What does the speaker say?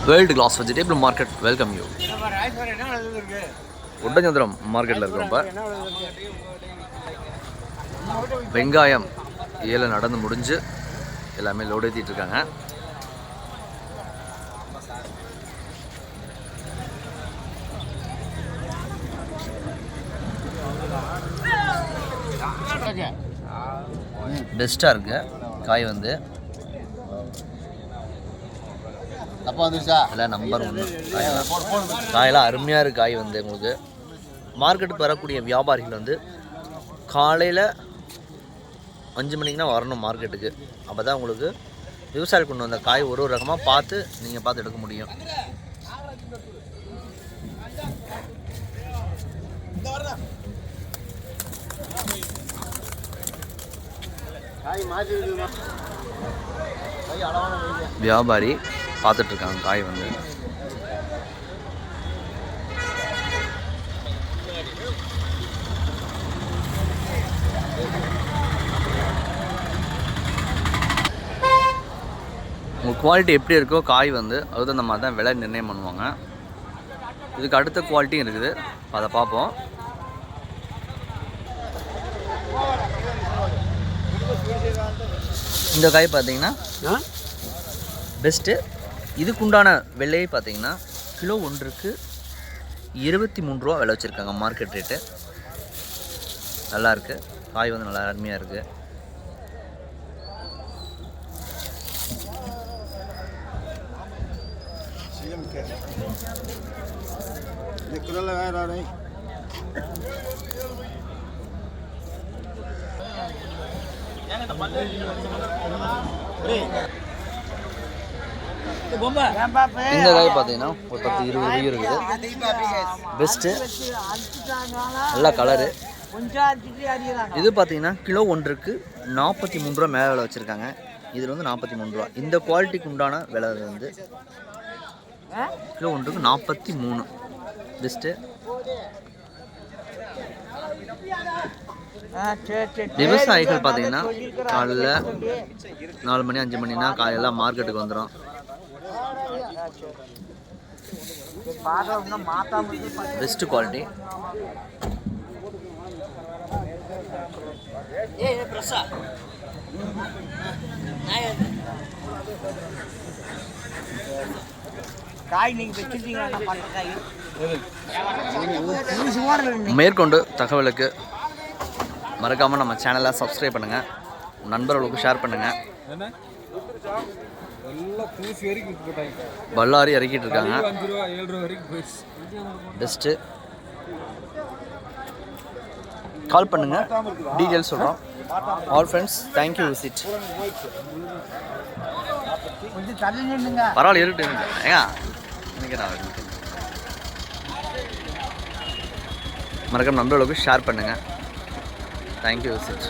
World class vegetable market welcome you. Oddanchatram மார்க்கெட்டில் இருக்கிறோம். வெங்காயம் ஏழை நடந்து முடிஞ்சு எல்லாமே லோடு ஏற்றிட்டு இருக்காங்க. பெஸ்ட்டாக இருக்கு காய் வந்து எல்லாம் நம்பர் 1 காயெல்லாம் அருமையாக இருக்குது. காய் வந்து உங்களுக்கு மார்க்கெட்டுக்கு வரக்கூடிய வியாபாரிகள் வந்து காலையில் 5 மணிக்குனா வரணும் மார்க்கெட்டுக்கு. அப்போ தான் உங்களுக்கு விவசாயிகள் கொண்டு வந்த காய் ஒரு ரகமாக பார்த்து நீங்கள் பார்த்து எடுக்க முடியும். வியாபாரி பார்த்துட்ருக்காங்க காய் வந்து. உங்கள் குவாலிட்டி எப்படி இருக்கோ காய் வந்து அதுதான் நம்ம தான் விலை நிர்ணயம் பண்ணுவாங்க. இதுக்கு அடுத்த குவாலிட்டியும் இருக்குது, அதை பார்ப்போம். இந்த காய் பார்த்தீங்கன்னா பெஸ்ட்டு. இதுக்குண்டான விலையை பார்த்தீங்கன்னா கிலோ ஒன்றுக்கு 23 ரூபா விலை வச்சுருக்காங்க மார்க்கெட் ரேட்டு. நல்லாயிருக்கு காய் வந்து நல்லா அருமையாக இருக்குது. இந்த காய் பார்த்தீங்கன்னா ஒரு 10-20 ரூபாய் இருக்குது. பெஸ்ட்டு, நல்ல கலரு. இது பார்த்தீங்கன்னா கிலோ ஒன்றுக்கு 43 ரூபா மேலே விலை வச்சுருக்காங்க. இதில் வந்து 43 ரூபா. இந்த குவாலிட்டிக்கு உண்டான விலை வந்து கிலோ ஒன்றுக்கு 43. பெஸ்ட்டு. விவசாயிகள் பார்த்தீங்கன்னா காலையில் 4 மணி 5 மணினா காயெல்லாம் மார்க்கெட்டுக்கு வந்துடும். Best quality. மேற்கொண்டு தகவலுக்கு மறக்காமல் நம்ம சேனலை சப்ஸ்கிரைப் பண்ணுங்கள், நண்பர்களுக்கு ஷேர் பண்ணுங்கள். பல்லாரி இறக்கிட்டு இருக்காங்க. பெஸ்ட்டு. கால் பண்ணுங்கள், டீட்டெயில்ஸ் சொல்கிறோம். All friends, thank you visit. பரவாயில்ல இருட்டு ஏங்க மறக்காம நண்பர்களுக்கு ஷேர் பண்ணுங்கள். Thank you visit.